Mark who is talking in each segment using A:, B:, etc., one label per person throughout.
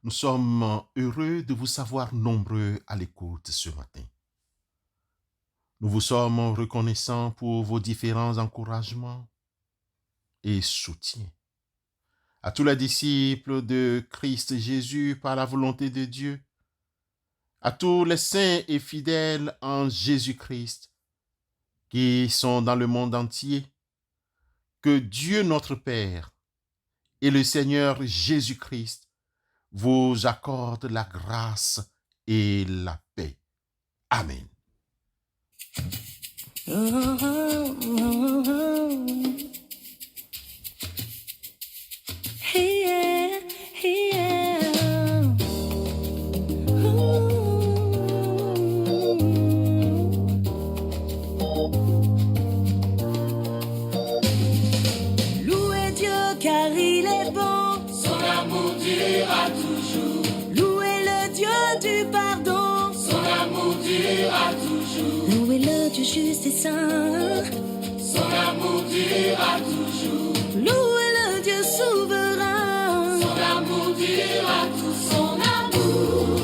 A: Nous sommes heureux de vous savoir nombreux à l'écoute ce matin. Nous vous sommes reconnaissants pour vos différents encouragements et soutiens. À tous les disciples de Christ Jésus par la volonté de Dieu, à tous les saints et fidèles en Jésus-Christ qui sont dans le monde entier, que Dieu notre Père et le Seigneur Jésus-Christ vous accordent la grâce et la paix. Amen.
B: Louez Dieu car il est bon, son amour durera toujours. Louez le Dieu du pardon, son amour durera toujours. Louez le Dieu juste et saint, son amour durera toujours. Louez le Dieu souverain, son amour durera toujours. Son amour,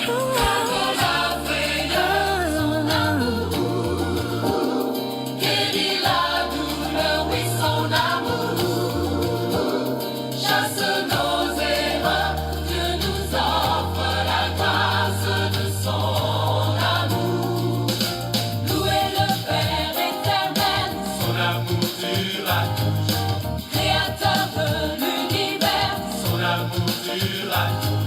B: avant la frayeur, son amour, guérit la douleur, oui son amour, chasse nos erreurs, Dieu nous offre la grâce de son amour. Louez le Père éternel, son amour durera toujours. Créateur de l'univers, son amour durera toujours.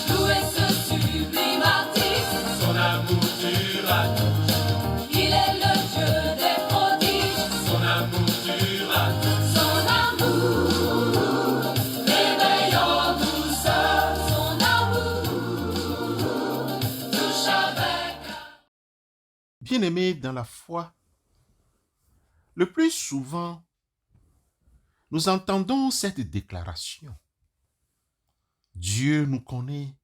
B: Louez ce sublime artiste, son amour durera toujours. Il est le Dieu des prodiges, son amour durera toujours. Son amour réveille en douceur, son amour touche avec.
A: Bien-aimés dans la foi, le plus souvent, nous entendons cette déclaration. Dieu nous connaît,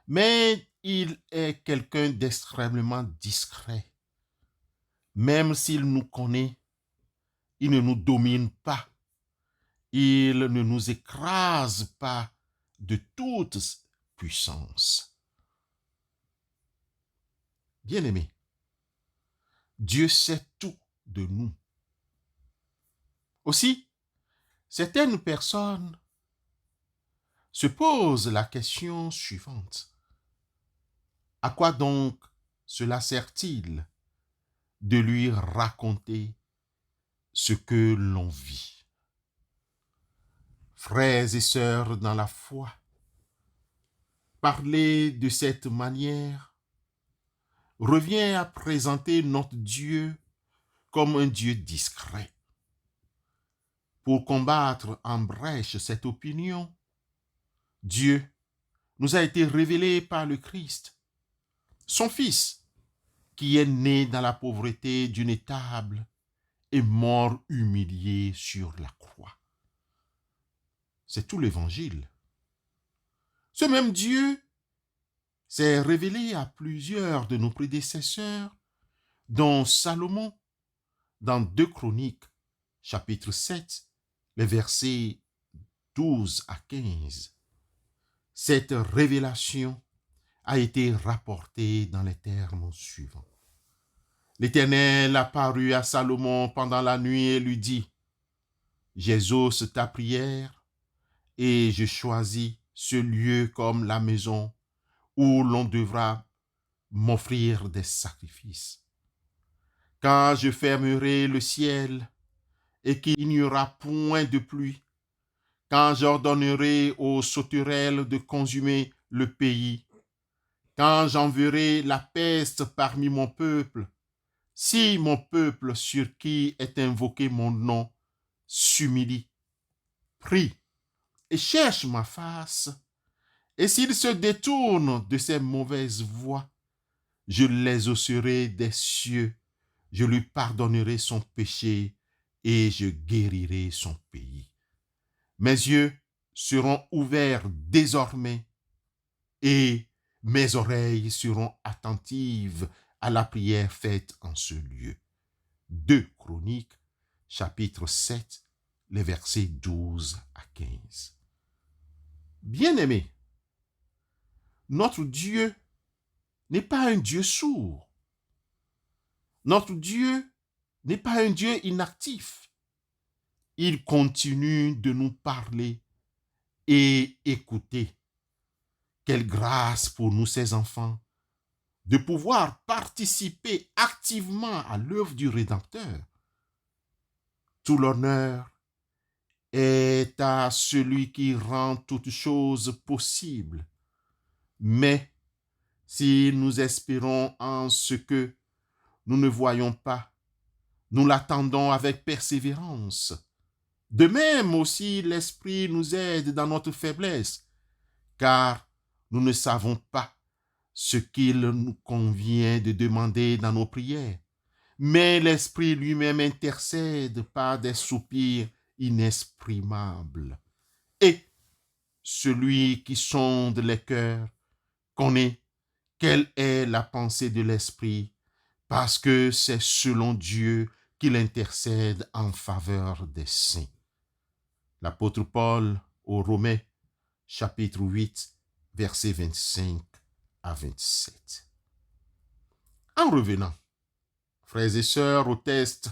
A: mais il est quelqu'un d'extrêmement discret. Même s'il nous connaît, il ne nous domine pas. Il ne nous écrase pas de toute puissance. Bien-aimés, Dieu sait tout de nous. Aussi, certaines personnes se posent la question suivante. À quoi donc cela sert-il de lui raconter ce que l'on vit? Frères et sœurs dans la foi, parler de cette manière revient à présenter notre Dieu comme un Dieu discret. Pour combattre en brèche cette opinion, Dieu nous a été révélé par le Christ, son Fils, qui est né dans la pauvreté d'une étable et mort humilié sur la croix. C'est tout l'Évangile. Ce même Dieu s'est révélé à plusieurs de nos prédécesseurs, dont Salomon, dans 2 Chroniques, chapitre 7, les versets 12 à 15. Cette révélation a été rapportée dans les termes suivants. L'Éternel apparut à Salomon pendant la nuit et lui dit, « J'exauce ta prière et je choisis ce lieu comme la maison où l'on devra m'offrir des sacrifices. Quand je fermerai le ciel et qu'il n'y aura point de pluie, quand j'ordonnerai aux sauterelles de consumer le pays, quand j'enverrai la peste parmi mon peuple, si mon peuple sur qui est invoqué mon nom s'humilie, prie et cherche ma face Et s'il se détourne de ses mauvaises voies, je l'exaucerai des cieux, je lui pardonnerai son péché et je guérirai son pays. Mes yeux seront ouverts désormais et mes oreilles seront attentives à la prière faite en ce lieu. 2 Chroniques, chapitre 7, les versets 12 à 15. Bien-aimés, notre Dieu n'est pas un Dieu sourd. Notre Dieu n'est pas un Dieu inactif. Il continue de nous parler et écouter. Quelle grâce pour nous, ses enfants, de pouvoir participer activement à l'œuvre du Rédempteur. Tout l'honneur est à celui qui rend toutes choses possibles. Mais si nous espérons en ce que nous ne voyons pas, nous l'attendons avec persévérance. De même aussi, l'Esprit nous aide dans notre faiblesse, car nous ne savons pas ce qu'il nous convient de demander dans nos prières. Mais l'Esprit lui-même intercède par des soupirs inexprimables. Et celui qui sonde les cœurs connaît quelle est la pensée de l'Esprit, parce que c'est selon Dieu qu'il intercède en faveur des saints. L'apôtre Paul aux Romains, chapitre 8, versets 25 à 27. En revenant, frères et sœurs, au texte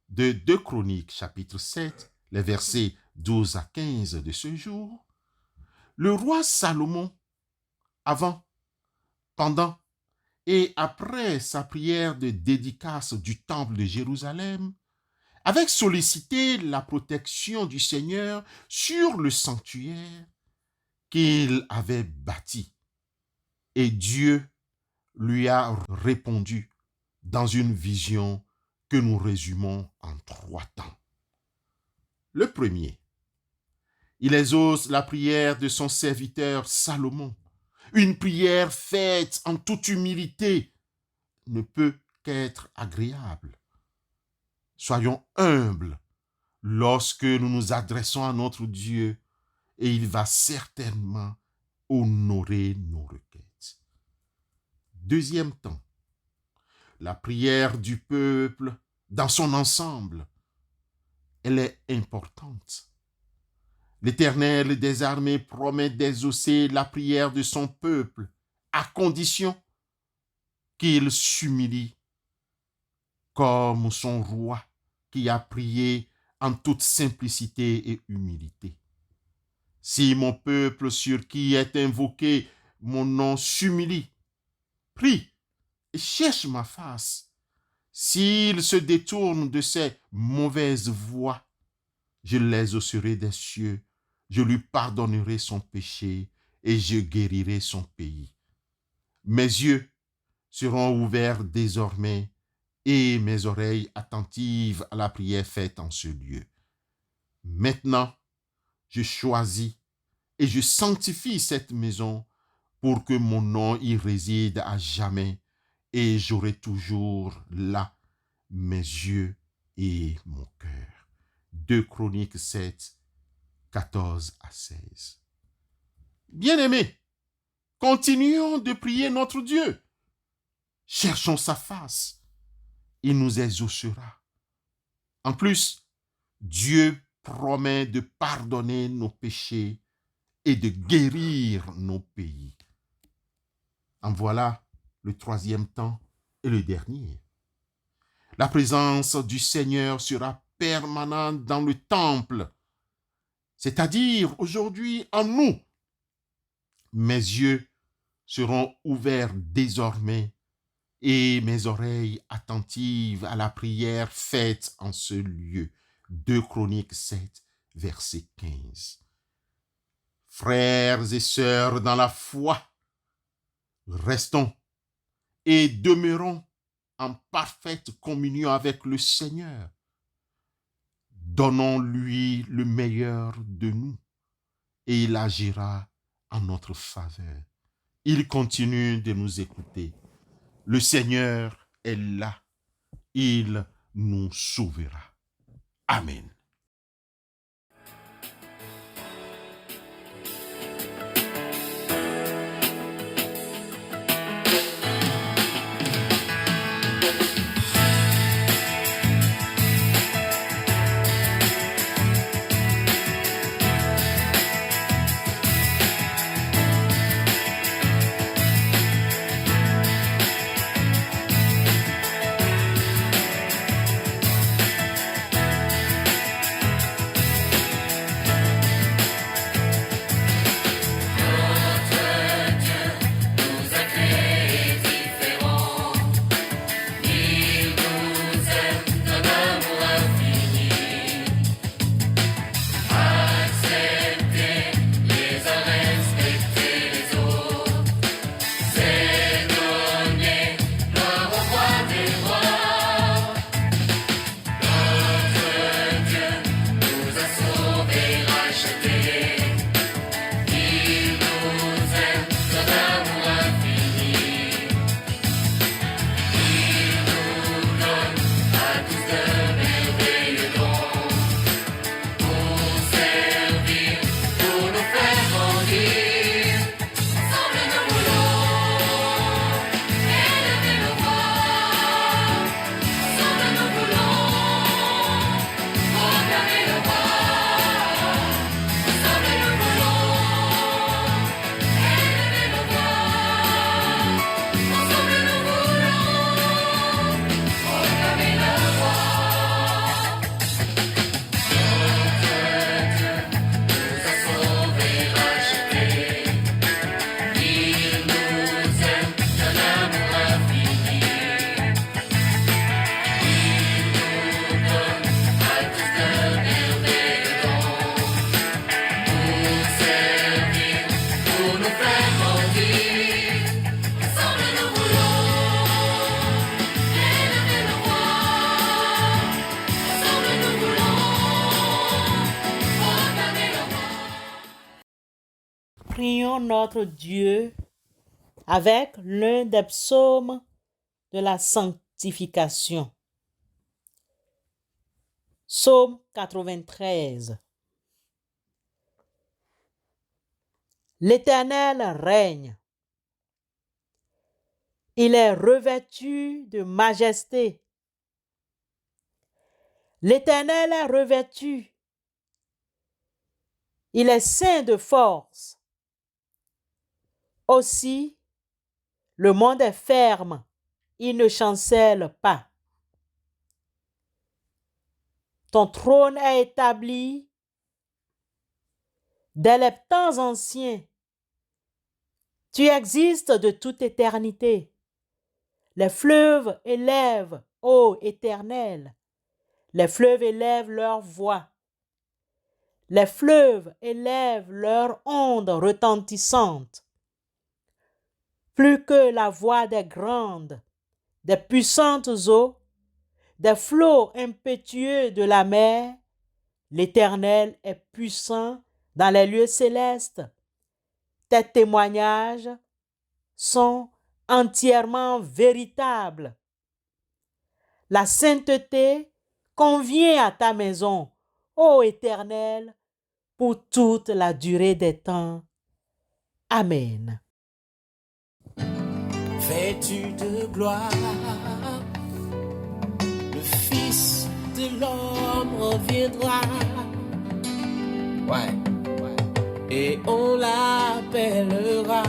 A: de 2 Chroniques, chapitre 7, les versets 12 à 15 de ce jour, le roi Salomon, avant, pendant et après sa prière de dédicace du temple de Jérusalem, avait sollicité la protection du Seigneur sur le sanctuaire qu'il avait bâti. Et Dieu lui a répondu dans une vision que nous résumons en 3 temps. Le premier, il exauce la prière de son serviteur Salomon. Une prière faite en toute humilité ne peut qu'être agréable. Soyons humbles lorsque nous nous adressons à notre Dieu et il va certainement honorer nos requêtes. Deuxième temps, la prière du peuple dans son ensemble, elle est importante. L'Éternel des armées promet d'exaucer la prière de son peuple à condition qu'il s'humilie comme son roi qui a prié en toute simplicité et humilité. Si mon peuple sur qui est invoqué mon nom s'humilie, prie et cherche ma face, s'il se détourne de ses mauvaises voies, je l'exaucerai des cieux, je lui pardonnerai son péché et je guérirai son pays. Mes yeux seront ouverts désormais et mes oreilles attentives à la prière faite en ce lieu. Maintenant, je choisis et je sanctifie cette maison pour que mon nom y réside à jamais et j'aurai toujours là mes yeux et mon cœur. 2 Chroniques 7, 14 à 16. Bien-aimés, continuons de prier notre Dieu. Cherchons sa face. Il nous exaucera. En plus, Dieu promet de pardonner nos péchés et de guérir nos pays. En voilà le 3e temps et le dernier. La présence du Seigneur sera permanente dans le temple, c'est-à-dire aujourd'hui en nous. Mes yeux seront ouverts désormais et mes oreilles attentives à la prière faite en ce lieu. 2 Chroniques 7, verset 15. Frères et sœurs dans la foi, restons et demeurons en parfaite communion avec le Seigneur. Donnons-lui le meilleur de nous et il agira en notre faveur. Il continue de nous écouter. Le Seigneur est là. Il nous sauvera. Amen.
C: Prions notre Dieu avec l'un des psaumes de la sanctification. Psaume 93. L'Éternel règne. Il est revêtu de majesté. L'Éternel est revêtu. Il est ceint de force. Aussi, le monde est ferme, il ne chancelle pas. Ton trône est établi dès les temps anciens. Tu existes de toute éternité. Les fleuves élèvent, ô Éternel, les fleuves élèvent leur voix. Les fleuves élèvent leurs ondes retentissantes. Plus que la voix des grandes, des puissantes eaux, des flots impétueux de la mer, l'Éternel est puissant dans les lieux célestes. Tes témoignages sont entièrement véritables. La sainteté convient à ta maison, ô Éternel, pour toute la durée des temps. Amen.
D: Vêtu de gloire, le Fils de l'homme reviendra. Ouais. Et on l'appellera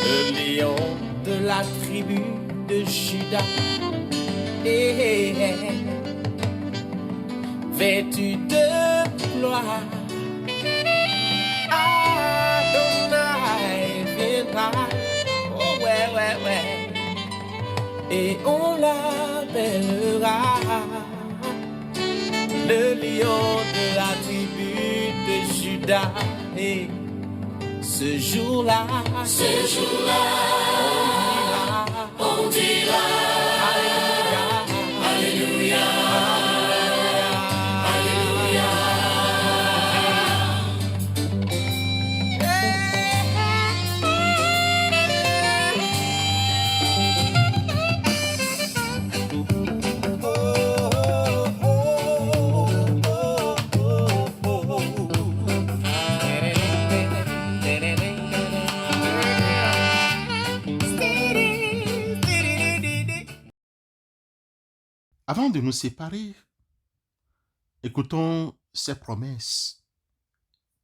D: le lion de la tribu de Juda. Vêtu de gloire, Adonai viendra. Oh ouais. Et on l'appellera le lion de la tribu de Juda. Et ce jour-là, on dira Alléluia, Alléluia, Alléluia.
A: Avant de nous séparer, écoutons ses promesses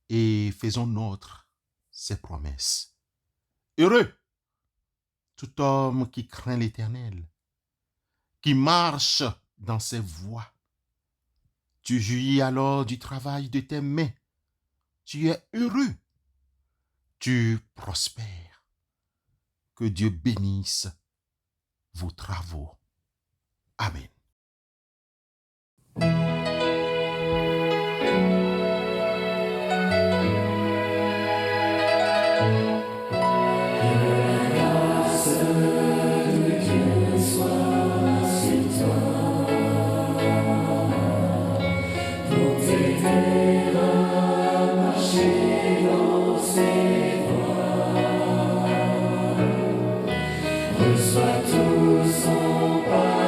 A: et faisons nôtres ses promesses. Heureux tout homme qui craint l'Éternel, qui marche dans ses voies. Tu jouis alors du travail de tes mains. Tu es heureux. Tu prospères. Que Dieu bénisse vos travaux. Amen.
B: Reçois tout son pardon.